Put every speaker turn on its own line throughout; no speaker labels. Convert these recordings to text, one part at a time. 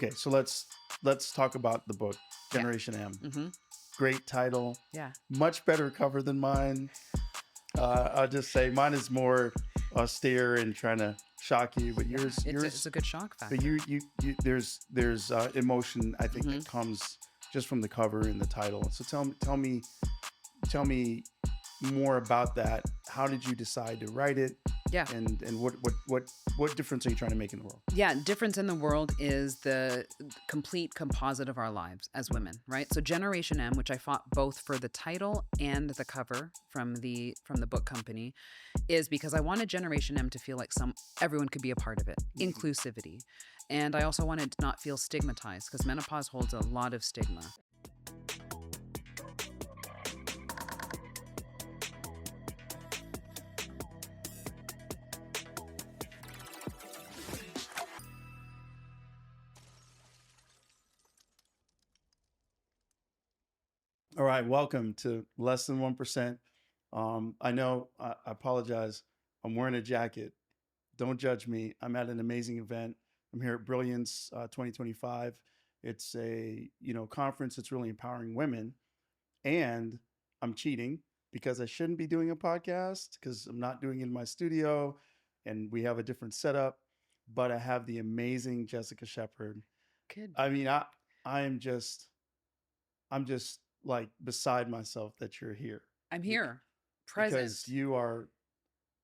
Okay, so let's talk about the book,
Yeah.
Generation M.
Mm-hmm.
Great title,
Yeah.
much better cover than mine. I'll just say mine is more austere and trying to shock you, but
Yeah. It's
yours,
a good shock
but
factor.
there's emotion I think
Mm-hmm.
that comes just from the cover and the title. So tell me more about that. How did you decide to write it,
Yeah.
and what difference are you trying to make in the world?
Yeah. Difference in the world is the complete composite of our lives as women, right? So Generation M, which I fought both for the title and the cover from the book company, is because I wanted Generation M to feel like everyone could be a part of it,
Mhm.
inclusivity. And I also wanted to not feel stigmatized because menopause holds a lot of stigma.
All right, welcome to Less Than 1%. I know, I apologize. I'm wearing a jacket. Don't judge me. I'm at an amazing event. I'm here at Brilliance 2025. It's a conference that's really empowering women, and I'm cheating because I shouldn't be doing a podcast because I'm not doing it in my studio, and we have a different setup. But I have the amazing Jessica Shepard.
Good.
I mean, I'm just like beside myself that you're here
I'm
bec-
here,
because
present.
you are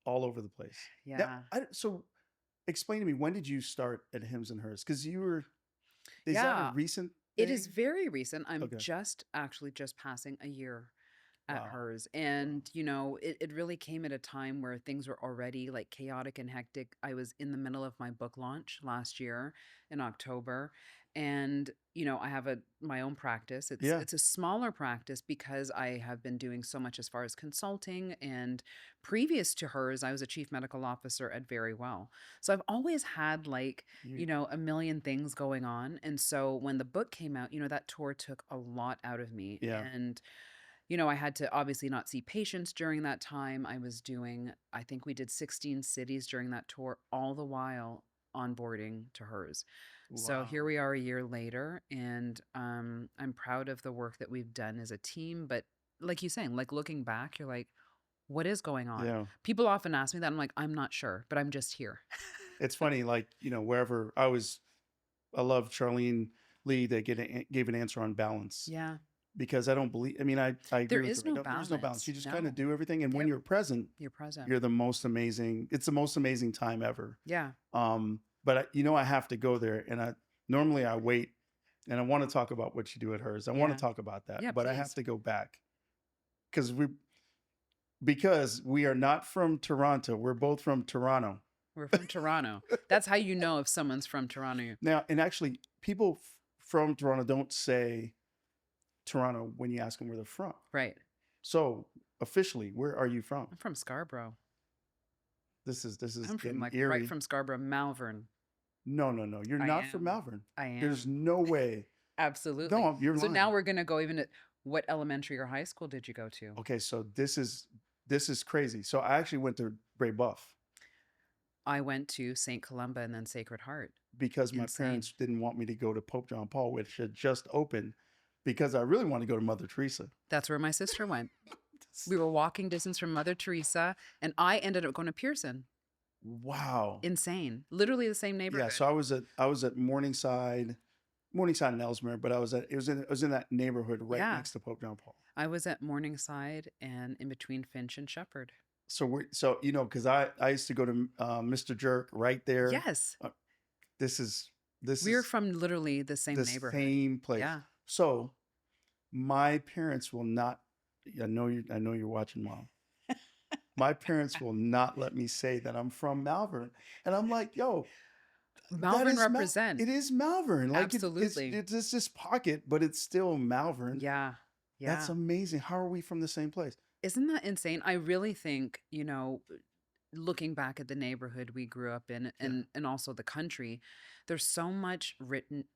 all over the place. Now,
Yeah.
so explain to me, when did you start at Hims and Hers? Because is that a
Yeah.
recent
It is
thing?
very recent. I'm
Okay.
just passing a year at
Wow.
hers.
Wow.
And, it really came at a time where things were already like chaotic and hectic. I was in the middle of my book launch last year in October. And, I have my own practice. It's
Yeah.
it's a smaller practice because I have been doing so much as far as consulting. And previous to hers, I was a chief medical officer at Very Well. So I've always had like,
You,
a million things going on. And so when the book came out, that tour took a lot out of me.
yeah.
And I had to obviously not see patients during that time. I think we did 16 cities during that tour, all the while onboarding to hers. So here
Wow.
we are a year later, and I'm proud of the work that we've done as a team. But like you saying, like looking back, you're like, what is going on?
Yeah.
People often ask me that. I'm like, I'm not sure, but I'm just here.
It's funny, like, wherever I love Charlene Lee that gave an answer on balance,
Yeah,
because I don't believe, I mean, I
there
agree with her.
is no
There's no balance.
balance.
You just kind of
No.
do everything. And when
Yep.
you're present,
You're present.
you're the most amazing. It's the most amazing time ever.
Yeah.
But I have to go there, and normally I wait, and I want to talk about what you do at hers. I want to
Yeah.
talk about that,
Yeah,
but I have
please.
to go back because we are not from Toronto. We're both from Toronto.
We're from Toronto. That's how you know if someone's from Toronto.
Now, and actually, people from Toronto don't say Toronto when you ask them where they're from.
Right.
So officially, where are you from?
I'm from Scarborough.
This is
I'm from
getting
like right
eerie.
from Scarborough, Malvern.
No, no, no. You're
I
not from
am.
Malvern.
I
There's
am.
no way.
Absolutely.
No, you're
So now
lying.
we're going to go even at what elementary or high school did you go to?
Okay, so this is crazy. So I actually went to Brébeuf
I went to St. Columba and then Sacred Heart.
because my
Insane.
parents didn't want me to go to Pope John Paul, which had just opened, because I really want to go to Mother Teresa.
That's where my sister went. We were walking distance from Mother Teresa, and I ended up going to Pearson.
Wow.
Insane. Literally the same
Yeah,
neighborhood.
so I was at Morningside and Ellesmere, but I was in that neighborhood right
Yeah.
next to Pope John Paul.
I was at Morningside and in between Finch and Shepherd.
So because I used to go to Mr. Jerk right there.
Yes.
Uh, this is this
We were
is
from literally the same
the
neighborhood.
same place.
Yeah.
So my parents will not. I know you're watching, Mom. My parents will not let me say that I'm from Malvern, and I'm like, yo, that
Malvern
is
represent.
it is Malvern. Like
Absolutely.
it's this pocket, but it's still Malvern.
Yeah.
That's
Yeah.
amazing. How are we from the same place?
Isn't that insane? I really think, looking back at the neighborhood we grew up in
Yeah.
and also the country, there's so much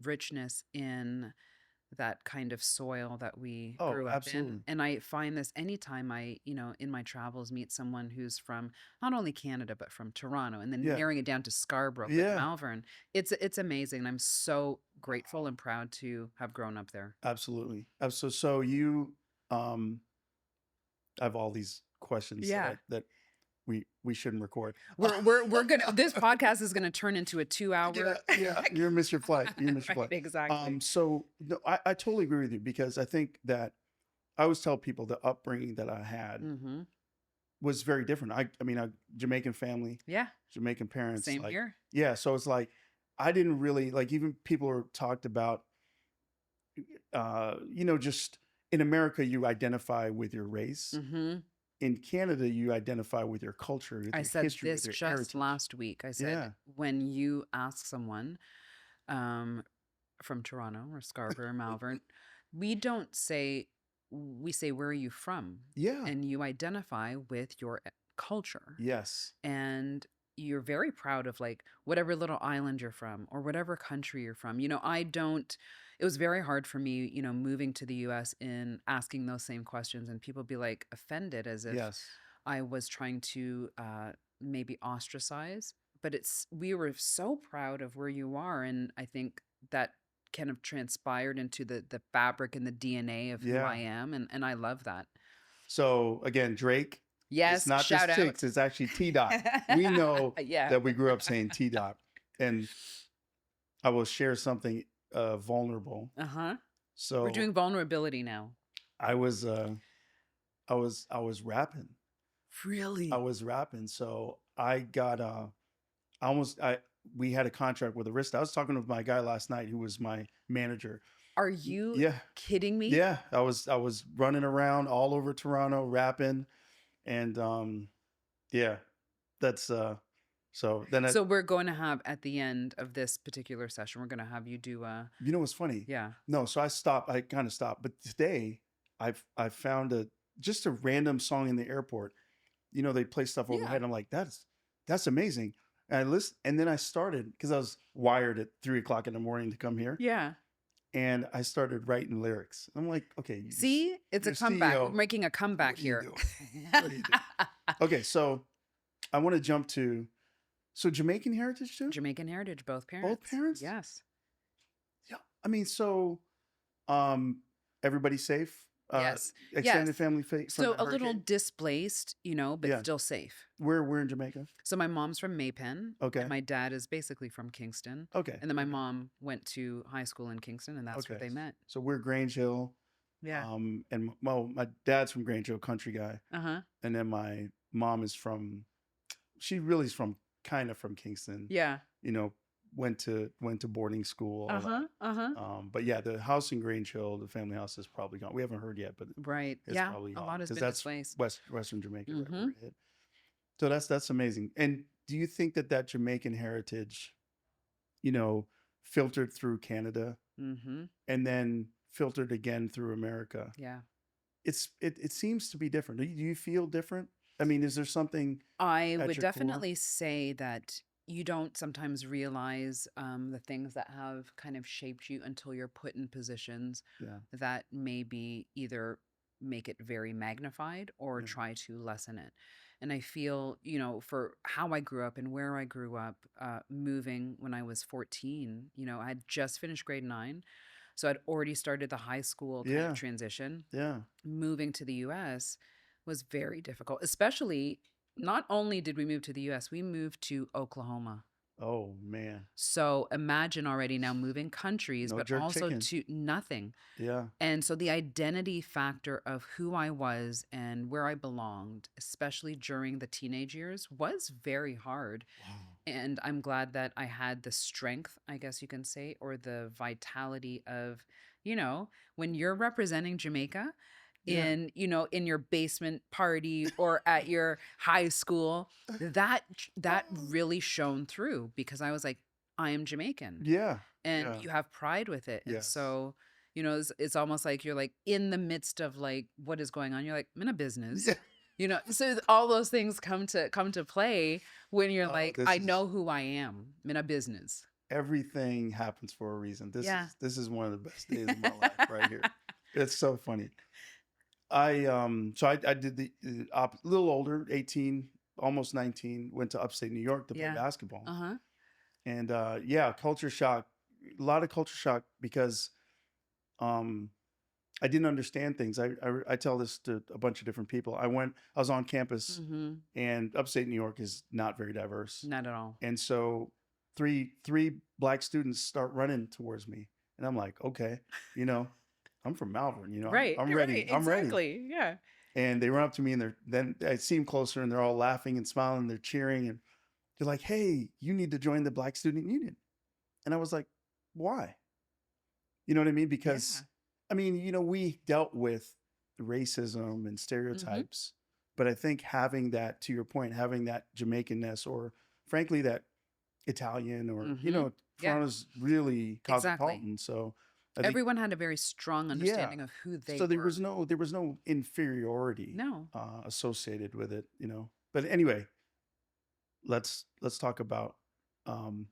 richness in that kind of soil that we
Oh,
grew up in.
absolutely.
And I find this anytime I, in my travels meet someone who's from not only Canada, but from Toronto, and then
Yeah.
narrowing it down to Scarborough, but
Yeah.
Malvern. It's amazing. I'm so grateful and proud to have grown up there.
Absolutely. So you, um, I have all these questions
Yeah.
that we shouldn't record.
We're gonna this podcast is gonna turn into a 2 hour.
Yeah. You're gonna miss your flight. You're gonna miss your
Right,
flight.
exactly.
So no, I totally agree with you, because I think that I always tell people the upbringing that I had
Mm-hmm.
was very different. I mean, a Jamaican family,
Yeah,
Jamaican parents,
same
like,
here.
yeah. So it's like, I didn't really like, even people are talked about, just in America, you identify with your race.
Mm-hmm.
In Canada, you identify with your culture, with
I
your
said
history, with
this
your
just
heritage.
last week. I said,
Yeah.
when you ask someone um, from Toronto or Scarborough or Malvern, we don't say, we say, where are you from?
Yeah.
And you identify with your culture.
Yes.
And you're very proud of like whatever little island you're from or whatever country you're from. It was very hard for me, moving to the US and asking those same questions, and people be like offended as if
Yes.
I was trying to maybe ostracize. But we were so proud of where you are. And I think that kind of transpired into the fabric and the DNA of who
Yeah.
I am. And I love that.
So again, Drake, it's
Yes,
not
shout
just
out.
Chicks, it's actually T Dot. We know
Yeah.
that we grew up saying T Dot. And I will share something vulnerable.
Uh-huh.
So
We're doing vulnerability now.
I was rapping.
Really?
I was rapping. So I got we had a contract with Arista. I was talking with my guy last night who was my manager.
Are you
Yeah.
kidding me?
Yeah. I was running around all over Toronto rapping. And yeah, that's so then
So we're going to have, at the end of this particular session, we're going to have you do
you know what's funny?
yeah.
No, so I kind of stopped. But today I found just a random song in the airport. They play stuff overhead.
Yeah.
I'm like, that's amazing. And I listened, and then I started, because I was wired at 3 o'clock in the morning to come here.
Yeah.
And I started writing lyrics. I'm like, okay,
See, it's a
you're
comeback.
CEO.
We're making a comeback
What are you
here.
doing? What are you doing? Okay, so I want to jump to, so Jamaican heritage too?
Jamaican heritage, both parents.
Both parents?
Yes.
Yeah. I mean, so everybody safe?
Yes.
Extended
Yes.
family
So a little displaced, but
Yeah.
still safe.
We're in Jamaica.
So my mom's from Maypen.
Okay.
And my dad is basically from Kingston.
Okay.
And then my mom went to high school in Kingston, and that's where they met.
So we're Grange Hill.
Yeah.
And my dad's from Grange Hill, country guy.
Uh-huh.
And then my mom is she really is kind of from Kingston.
Yeah.
Went to boarding school. all that.
Uh-huh.
But yeah, the house in Grange Hill, the family house, is probably gone. We haven't heard yet, but
Right.
it's
Yeah.
probably
A
gone,
lot has
'cause
been
that's
displaced.
Western Jamaica. Right where
Mhm.
it hit. So that's amazing. And do you think that Jamaican heritage, filtered through Canada
Mm-hmm.
and then filtered again through America?
Yeah.
It seems to be different. Do you feel different? I mean, is there something
I
at
would
your core?
definitely say that you don't sometimes realize the things that have kind of shaped you until you're put in positions
Yeah.
that maybe either make it very magnified or
Yeah.
try to lessen it. And I feel, for how I grew up and where I grew up, moving when I was 14, I had just finished grade 9. So I'd already started the high school kind
Yeah.
of transition.
Yeah.
Moving to the US was very difficult, especially not only did we move to the US, we moved to Oklahoma.
Oh man.
So imagine already now moving countries,
No
but
jerk
also
chicken.
to nothing.
Yeah.
And so the identity factor of who I was and where I belonged, especially during the teenage years, was very hard.
Wow.
And I'm glad that I had the strength, I guess you can say, or the vitality of, when you're representing Jamaica
Yeah.
in your basement party or at your high school, that really shone through, because I was like, I am Jamaican.
Yeah.
And
Yeah.
you have pride with it. And
Yes.
so, it's almost like you're like in the midst of like what is going on. You're like, I'm in a business.
Yeah.
So all those things come to play when you're
Oh,
like,
this
I
is-
know who I am. I'm in a business.
everything happens for a reason.
Yeah.
This is one of the best days of my life right here. It's so funny. I did little older, 18, almost 19, went to upstate New York to play
Yeah.
basketball.
Uh-huh.
And yeah, culture shock, a lot of culture shock because um I didn't understand things. I tell this to a bunch of different people. I was on campus,
Mm-hmm.
and upstate New York is not very diverse.
Not at all.
And so three black students start running towards me, and I'm like, okay, you know, I'm from Malvern,
Right.
I'm
Right.
ready. I'm ready.
Exactly. Yeah.
And they run up to me, and then I see them closer, and they're all laughing and smiling, and they're cheering, and they're like, hey, you need to join the Black Student Union. And I was like, why? You know what I mean? Because,
Yeah.
I mean, we dealt with racism and
Mm-hmm.
stereotypes, but I think having that, to your point, having that Jamaicanness, or frankly that Italian, or
Mm-hmm. Yeah.
Toronto's really
Exactly.
cosmopolitan. So I think,
Everyone had a very strong
yeah.
understanding of who they
So there was
were.
no inferiority
No.
associated with it. But anyway, let's talk about. Um,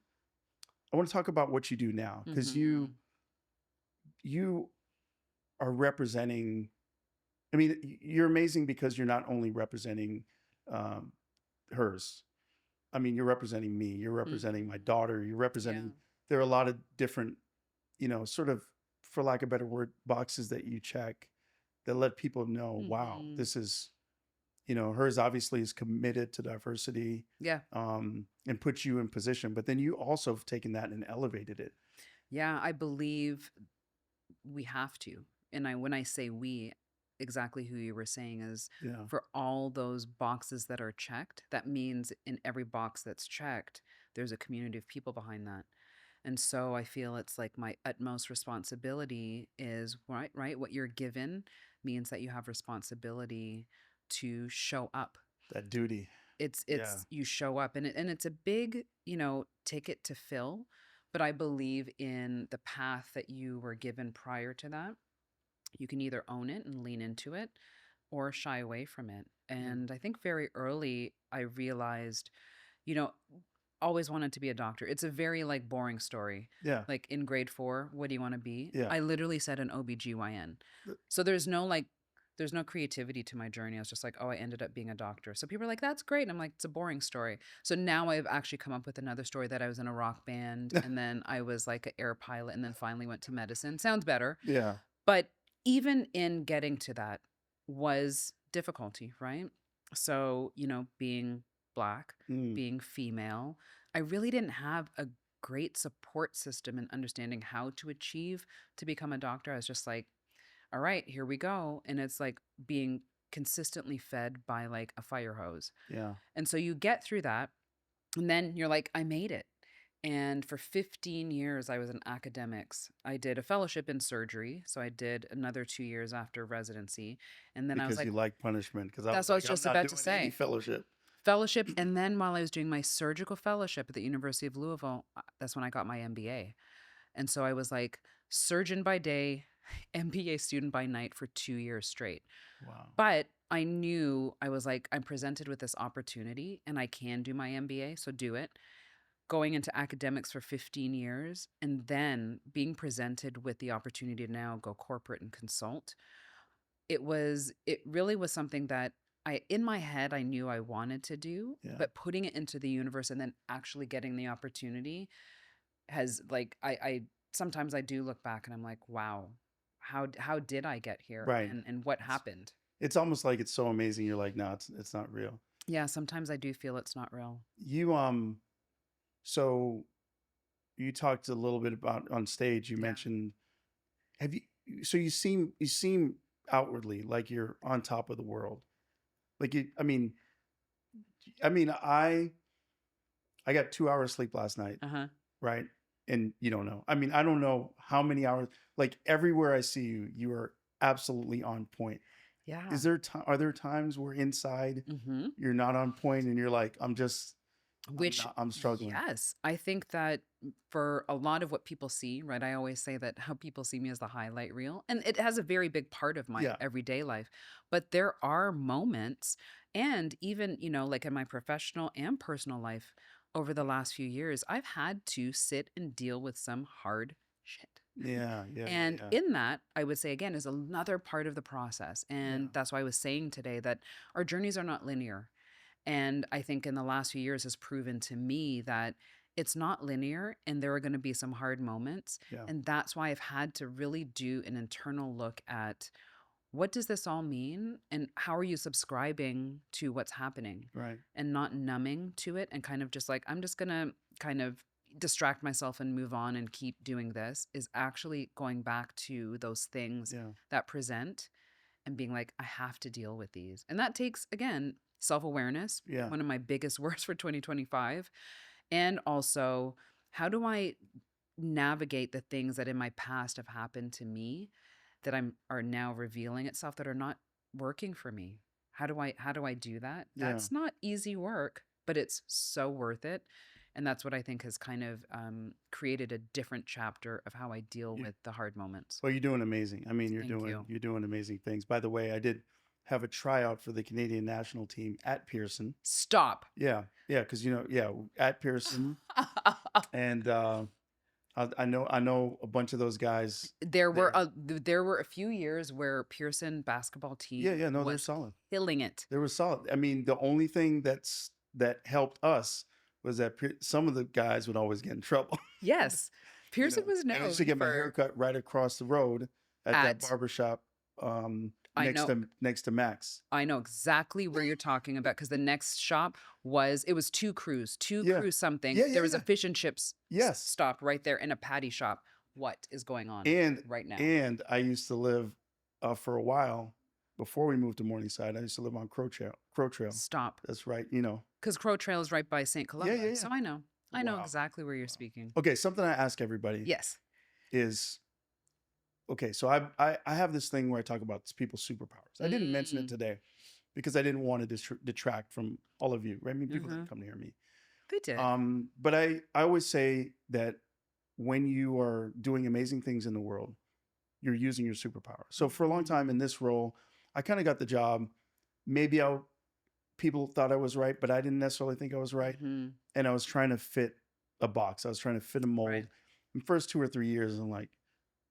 I want to talk about what you do now, because
Mm-hmm.
you are representing. I mean, you're amazing because you're not only representing um, hers. I mean, you're representing me. You're representing my
Mm-hmm.
daughter. You're
Yeah.
representing. There are a lot of different, sort of, for lack of a better word, boxes that you check that let people know, wow,
Mm-hmm.
this is, hers obviously is committed to diversity,
Yeah.
and puts you in position. But then you also have taken that and elevated it.
Yeah. I believe we have to. And when I say we, exactly who you were saying is
Yeah,
for all those boxes that are checked, that means in every box that's checked, there's a community of people behind that. And so I feel it's like my utmost responsibility is right. What you're given means that you have responsibility to show up.
that duty. Yeah,
It's you show up, and it's a big, ticket to fill, but I believe in the path that you were given prior to that. You can either own it and lean into it or shy away from it.
yeah,
And I think very early I realized, you know, always wanted to be a doctor. It's a very like boring story.
yeah,
Like in grade 4, what do you want to be?
yeah.
I literally said an OBGYN.
Th-
So there's no creativity to my journey. I was just like, oh, I ended up being a doctor. So people are like, that's great. And I'm like, it's a boring story. So now I've actually come up with another story that I was in a rock band, and then I was like an air pilot, and then finally went to medicine. Sounds better.
Yeah.
But even in getting to that was difficulty, right? So, being Black,
Mm,
being female, I really didn't have a great support system in understanding how to achieve to become a doctor. I was just like, all right, here we go. And it's like being consistently fed by like a fire hose.
yeah.
And so you get through that, and then you're like, I made it. And for 15 years, I was in academics. I did a fellowship in surgery. So I did another 2 years after residency. And then I was
Because
like,
you like punishment. Because I
that's
was
what I was
like, I'm
just
not
about to
doing any
say.
fellowship.
Fellowship. And then while I was doing my surgical fellowship at the University of Louisville, that's when I got my MBA. And so I was like, surgeon by day, MBA student by night for 2 years straight.
Wow.
But I knew I was like, I'm presented with this opportunity and I can do my MBA. So do it. Going into academics for 15 years and then being presented with the opportunity to now go corporate and consult. It really was something that in my head, I knew I wanted to do,
Yeah.
but putting it into the universe and then actually getting the opportunity has like, I sometimes I do look back and I'm like, wow, how did I get here,
Right.
and what
It's,
happened?
it's almost like it's so amazing. You're like, no, it's not real.
Yeah, sometimes I do feel it's not real.
You so you talked a little bit about on stage. You
Yeah.
mentioned, have you? So you seem outwardly like you're on top of the world. Like you. I mean, I got 2 hours sleep last night,
Uh-huh.
right? And you don't know. I mean, I don't know how many hours. Like everywhere I see you, you are absolutely on point.
Yeah.
Are there times where inside
Mm-hmm.
you're not on point and you're like,
Which,
I'm struggling.
yes, I think that for a lot of what people see, right? I always say that how people see me as the highlight reel, and it has a very big part of my
Yeah.
everyday life. But there are moments, and even, like in my professional and personal life, over the last few years, I've had to sit and deal with some hard shit.
Yeah, yeah, yeah,
And
yeah,
in that, I would say again, is another part of the process.
yeah.
And that's why I was saying today that our journeys are not linear. And I think in the last few years has proven to me that it's not linear and there are going to be some hard moments.
Yeah.
And that's why I've had to really do an internal look at what does this all mean and how are you subscribing to what's happening
Right.
and not numbing to it and kind of just like, I'm just going to kind of distract myself and move on and keep doing this is actually going back to those things
Yeah.
that present and being like, I have to deal with these. And that takes, again, self awareness,
Yeah.
one of my biggest words for 2025. And also, how do I navigate the things that in my past have happened to me that are now revealing itself that are not working for me? How do I do that?
Yeah.
That's not easy work, but it's so worth it. And that's what I think has kind of created a different chapter of how I deal
You,
with the hard moments.
well, you're doing amazing. I mean,
Thank you.
you're doing amazing things. By the way, I did have a tryout for the Canadian national team at Pearson.
Stop.
Yeah, yeah, because yeah, at Pearson, and I know a bunch of those guys
There were
there.
there were a few years where Pearson basketball
Yeah,
team
yeah, no, they're
was
solid.
killing it.
They were solid. I mean, the only thing that helped us was that some of the guys would always get in trouble.
Yes.
You
Pearson
know,
was
and I used to
known
get my
for
haircut right across the road at that
at
barbershop
I know
next to Max.
I know exactly where you're talking about because the next shop it was two
Yeah,
crew something.
yeah,
There
yeah,
was a
yeah.
fish and chips
Yes,
stop right there and a patty shop. What is going on
and
right now?
and I used to live for a while before we moved to Morningside. I used to live on Crow Trail. Crow Trail.
Stop.
That's right. You know.
Because Crow Trail is right by St.
Yeah,
Columba.
yeah, yeah.
So I know. I know
Wow.
exactly where you're
Wow.
speaking.
Okay, something I ask everybody
Yes.
is okay. So I have this thing where I talk about people's superpowers. I didn't mention it
Mm.
today because I didn't want to detract from all of you. Right? I mean, people
Mm-hmm.
that come to hear me.
They did.
But I always say that when you are doing amazing things in the world, you're using your superpower. So for a long time in this role, I kind of got the job. Maybe people thought I was right, but I didn't necessarily think I was right.
Mm-hmm.
And I was trying to fit a box. I was trying to fit a mold.
Right.
In the first 2 or 3 years, I'm like,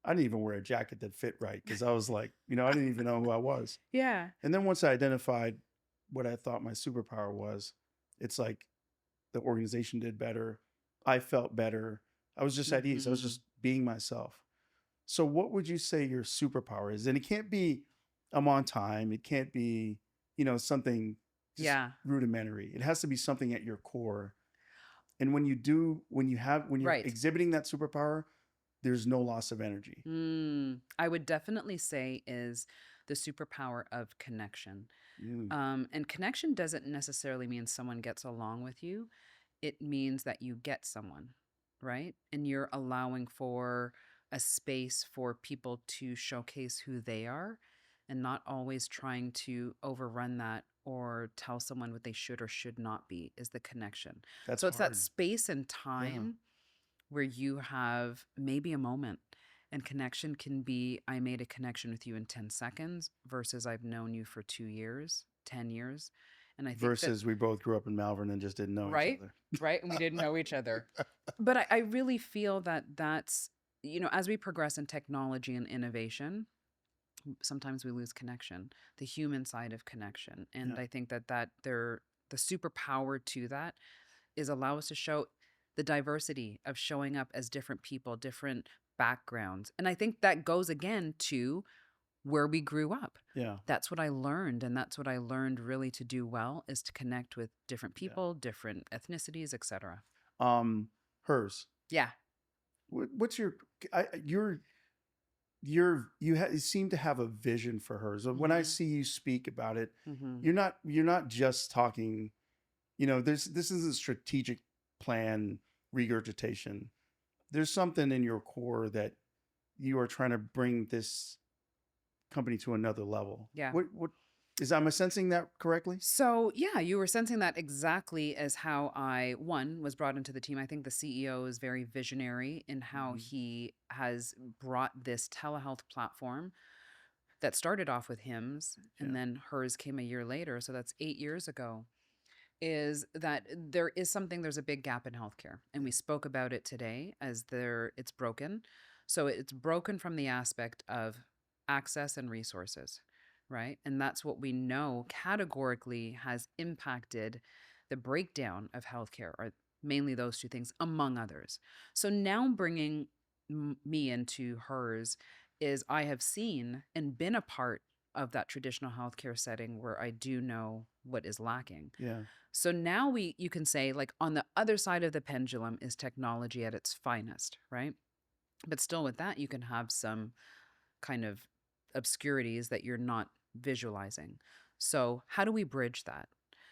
I didn't even wear a jacket that fit right because I was like, I didn't even know who I was.
Yeah.
And then once I identified what I thought my superpower was, it's like the organization did better. I felt better. I was just at ease. I was
Mm-hmm.
just being myself. So what would you say your superpower is? And it can't be I'm on time. It can't be, something just
Yeah.
rudimentary. It has to be something at your core. And when you're
Right.
exhibiting that superpower, there's no loss of energy.
I would definitely say is the superpower of connection.
Mm,
And connection doesn't necessarily mean someone gets along with you. It means that you get someone, right? And you're allowing for a space for people to showcase who they are and not always trying to overrun that or tell someone what they should or should not be is the connection.
that's
So it's that
hard.
space and
Yeah.
time where you have maybe a moment and connection can be I made a connection with you in 10 seconds versus I've known you for 2 years, 10 years. And I think that
Versus we both grew up in Malvern and just didn't know each
right,
other.
right, and we didn't know each other. But I really feel that that's as we progress in technology and innovation, sometimes we lose connection, the human side of connection. And
Yeah.
I think the superpower to that is allow us to show the diversity of showing up as different people, different backgrounds. And I think that goes again to where we grew up.
Yeah.
That's what I learned. And that's what I learned really to do well is to connect with different
Yeah.
people, different ethnicities, etc.
Hers.
Yeah.
What's your you seem to have a vision for hers. When I
Mhm.
see you speak about it,
Mm-hmm.
you're not just talking, this isn't strategic plan regurgitation. There's something in your core that you are trying to bring this company to another level.
Yeah.
What am I sensing that correctly?
So, yeah, you were sensing that exactly as how one, was brought into the team. I think the CEO is very visionary in how
Mhm.
he has brought this telehealth platform that started off with HIMSS and
Yeah.
then hers came a year later. So that's 8 years ago. is that there's a big gap in healthcare. And we spoke about it today as it's broken. So it's broken from the aspect of access and resources, right? And that's what we know categorically has impacted the breakdown of healthcare, or mainly those two things, among others. So now bringing me into hers is I have seen and been a part of that traditional healthcare setting where I do know what is lacking.
Yeah.
So now you can say, like, on the other side of the pendulum is technology at its finest, right? But still with that you can have some kind of obscurities that you're not visualizing. So how do we bridge that?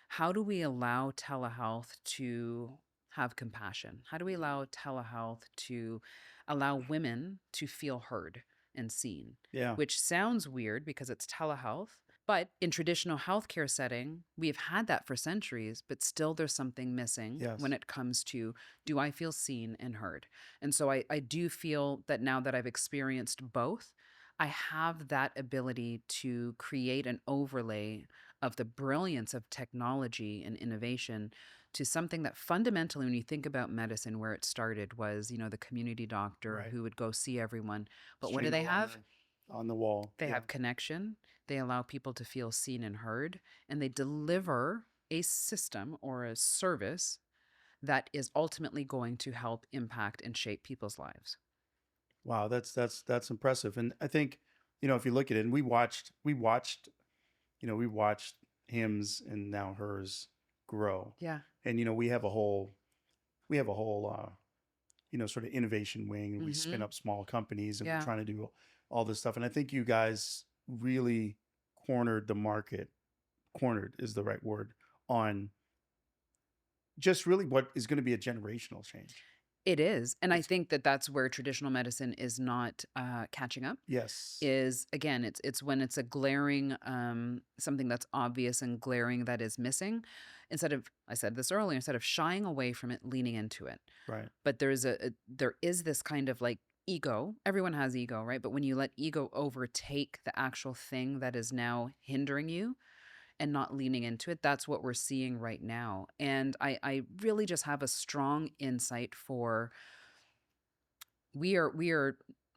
How do we allow telehealth to have compassion? How do we allow telehealth to allow women to feel heard and seen?
Yeah.
Which sounds weird because it's telehealth, but in traditional healthcare setting, we've had that for centuries, but still there's something missing when
Yes.
it comes to, do I feel seen and heard? And so I do feel that now that I've experienced both, I have that ability to create an overlay of the brilliance of technology and innovation to something that fundamentally, when you think about medicine, where it started was, the community doctor
Right.
who would go see everyone. But what do they
Shingle on
have?
the wall.
They
Yeah.
have connection. They allow people to feel seen and heard, and they deliver a system or a service that is ultimately going to help impact and shape people's lives.
Wow, that's impressive. And I think, if you look at it, and we watched hymns and now hers grow.
Yeah.
And we have a whole sort of innovation wing. We spin
Mm-hmm.
up small companies and we're
Yeah.
trying to do all this stuff. And I think you guys really cornered the market. Cornered is the right word on just really what is going to be a generational change.
It is. And I
It's
think that that's where traditional medicine is not catching up.
yes.
Is, again, it's when it's a glaring something that's obvious and glaring that is missing, instead of, I said this earlier, instead of shying away from it, leaning into it.
Right.
But there is this kind of like ego. Everyone has ego, right? But when you let ego overtake the actual thing that is now hindering you and not leaning into it, that's what we're seeing right now. And I really just have a strong insight for, we are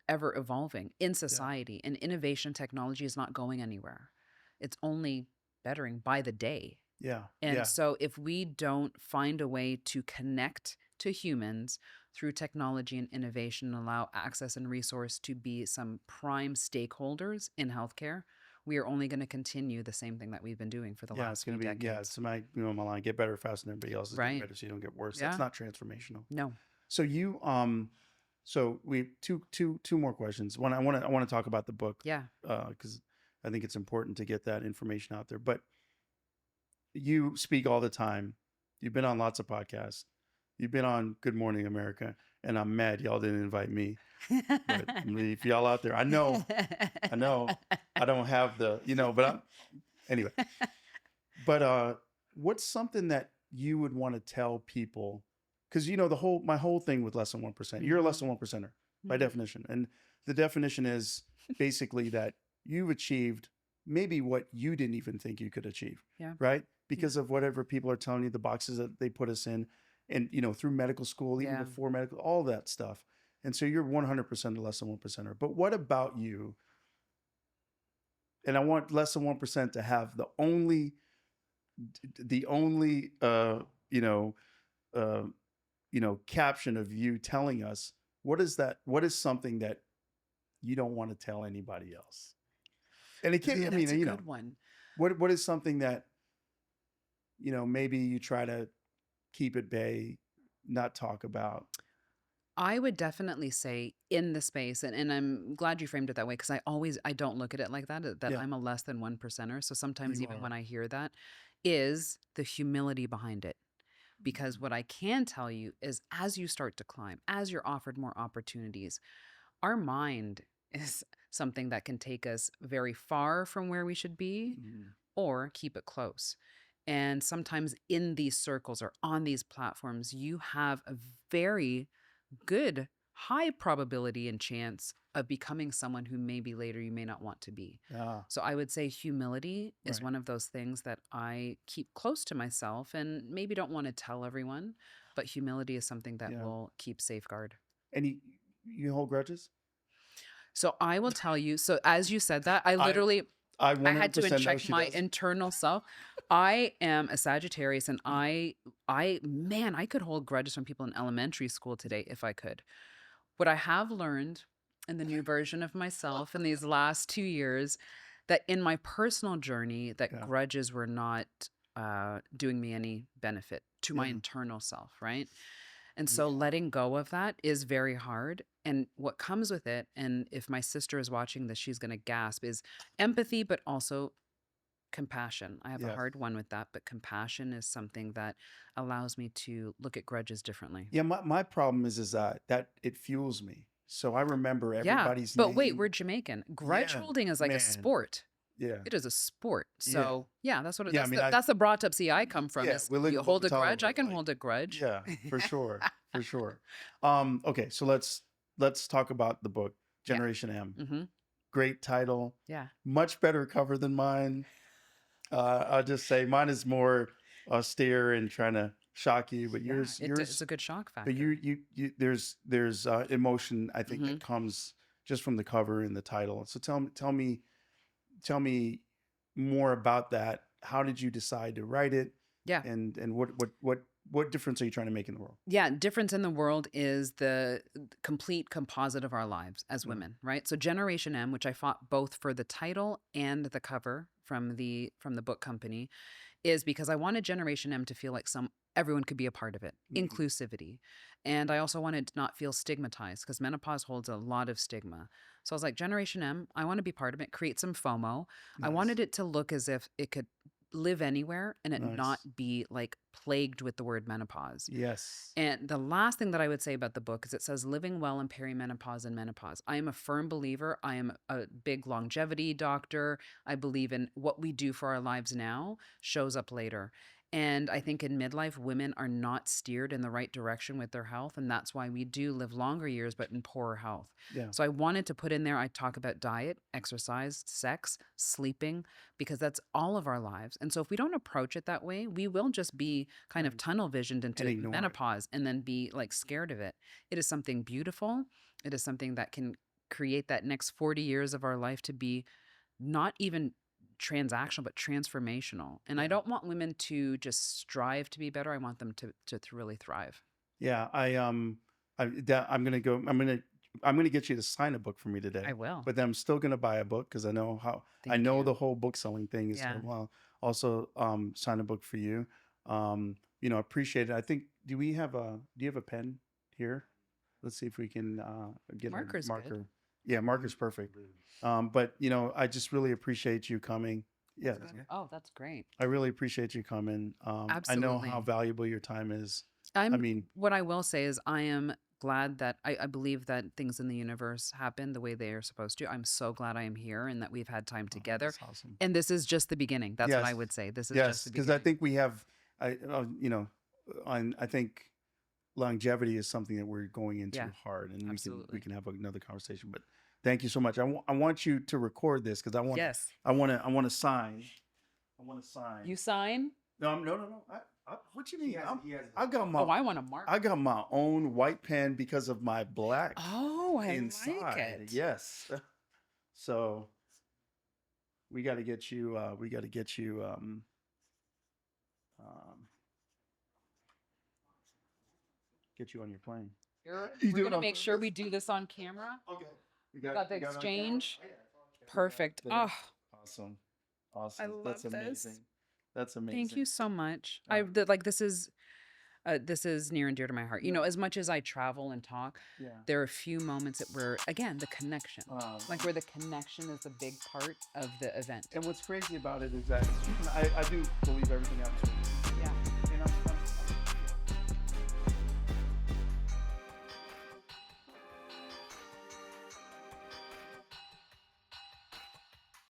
ever evolving in
Yeah.
society, and innovation technology is not going anywhere. It's only bettering by the day.
Yeah.
And
Yeah.
so if we don't find a way to connect to humans through technology and innovation and allow access and resource to be some prime stakeholders in healthcare, we are only going to continue the same thing that we've been doing for the
Yeah, it's
last
gonna
few
be
decades.
it's my line. Get better faster than everybody else is getting
Right?
better, so you don't get worse. That's
Yeah.
not transformational.
No.
So you so we two more questions. One, I want to talk about the book
Yeah.
because I think it's important to get that information out there. But you speak all the time. You've been on lots of podcasts. You've been on Good Morning America, and I'm mad y'all didn't invite me. But I mean, if y'all out there, I know I don't have the, but anyway. But what's something that you would want to tell people? Because my whole thing with less than 1%, you're a less than 1%er by definition, and the definition is basically that you've achieved maybe what you didn't even think you could achieve,
Yeah.
right? Because of whatever people are telling you, the boxes that they put us in, and through medical school, even
Yeah.
before medical, all that stuff. And so you're 100% a less than 1%er. But what about you? And I want less than 1% to have the only uh, caption of you telling us what is something that you don't want to tell anybody else. And it can't,
Ooh,
I
that's
mean,
a good one.
what is something that maybe you try to keep at bay, not talk about.
I would definitely say in the space, and I'm glad you framed it that way, because I don't look at it like that
Yeah,
I'm a less than 1%er. So sometimes
you
even
are.
when I hear that, is the humility behind it. Because what I can tell you is, as you start to climb, as you're offered more opportunities, our mind is something that can take us very far from where we should be
Mhm.
or keep it close. And sometimes in these circles or on these platforms, you have a very good high probability and chance of becoming someone who maybe later you may not want to be.
Ah,
So I would say humility is
right.
one of those things that I keep close to myself and maybe don't want to tell everyone, but humility is something that
Yeah.
will keep safeguard.
And you hold grudges?
So I will tell you, so as you said that, I
I
literally
I
I had to
100% know
check
she
my
does.
internal self. I am a Sagittarius and man, I could hold grudges from people in elementary school today if I could. What I have learned in the new version of myself in these last 2 years, that in my personal journey, that
Yeah.
grudges were not doing me any benefit to my
Yeah.
internal self, right? And
Yeah.
so letting go of that is very hard. And what comes with it, and if my sister is watching this, she's going to gasp, is empathy, but also compassion. I have a
Yes.
hard one with that, but compassion is something that allows me to look at grudges differently.
Yeah, my problem is that it fuels me. So I remember
Yeah.
everybody's
But wait,
name.
we're Jamaican. Grudge
Yeah,
holding is like a
man.
sport.
Yeah.
It is a sport.
Yeah.
So yeah, that's what
Yeah, I mean, I
that's the brought up see I come from
yeah,
is
we live
you
in Boca
hold a grudge, I
Tolerable,
can
like,
hold a grudge.
yeah, for sure, for sure. Okay, so let's talk about the book,
Yeah.
Generation M.
Mm-hmm.
Great title,
Yeah.
much better cover than mine. I'll just say mine is more austere and trying to shock you, but
Yeah. It's
yours,
a good shock
but
factor.
you there's emotion I think
Mm-hmm.
that comes just from the cover and the title. So tell me more about that. How did you decide to write it?
Yeah.
And what difference are you trying to make in the world?
Yeah, difference in the world is the complete composite of our lives as
Mm.
women, right? So Generation M, which I fought both for the title and the cover from the book company, is because I wanted Generation M to feel like everyone could be a part of it,
Mhm.
inclusivity. And I also wanted to not feel stigmatized because menopause holds a lot of stigma. So I was like, Generation M, I want to be part of it, create some FOMO. I
Nice.
wanted it to look as if it could live anywhere and it
Nice.
not be like plagued with the word menopause.
Yes.
And the last thing that I would say about the book is it says living well in perimenopause and menopause. I am a firm believer. I am a big longevity doctor. I believe in what we do for our lives now shows up later. And I think in midlife, women are not steered in the right direction with their health. And that's why we do live longer years, but in poorer health.
Yeah.
So I wanted to put in there, I talk about diet, exercise, sex, sleeping, because that's all of our lives. And so if we don't approach it that way, we will just be kind of
Right.
tunnel visioned
And
into
ignore it.
menopause and then be like scared of it. It is something beautiful. It is something that can create that next 40 years of our life to be not even transactional, but transformational. And I
Yeah.
don't want women to just strive to be better. I want them to really thrive.
Yeah. I'm gonna get you to sign a book for me today.
I will.
But then I'm still gonna buy a book because I know I
Thank
know
you.
the whole book selling thing is
Yeah.
well. Also, sign a book for you. Appreciate it. I think do you have a pen here? Let's see if we can get a
Marker's good.
marker. Yeah, marker's perfect. But I just really appreciate you coming. Yeah, that's okay.
Oh, that's great.
I really appreciate you coming. I know how
Absolutely.
valuable your time is. I mean,
What I will say is I am glad that I believe that things in the universe happen the way they are supposed to. I'm so glad I am here and that we've had time together.
that's awesome.
And this is just the beginning. That's what I
Yes.
would say. This is
Yes,
just the
because I
beginning.
think we have, I think longevity is something that we're going into
Yeah,
hard, and we
absolutely.
can have another conversation. But thank you so much. I want you to record this because
Yes.
I want to sign. I want to sign.
You sign?
No. What you mean? I
I want to mark.
I got my own white pen because of my black
Oh, I
inside.
like it.
Yes. So we got to get you. Get you on your plane.
We're
You do it
gonna
on
make sure
purpose?
we do this on camera.
Okay. You
Got the
you it on camera?
exchange.
Yeah.
Perfect.
There.
Oh,
Awesome.
I love
That's
this.
amazing. That's amazing.
Thank you so much.
Yeah.
This is near and dear to my heart. As much as I travel and talk,
Yeah.
there are a few moments that were, again, the connection. Like where the connection is a big part of the event.
And what's crazy about it is that I do believe everything else.
Yeah.
And I'm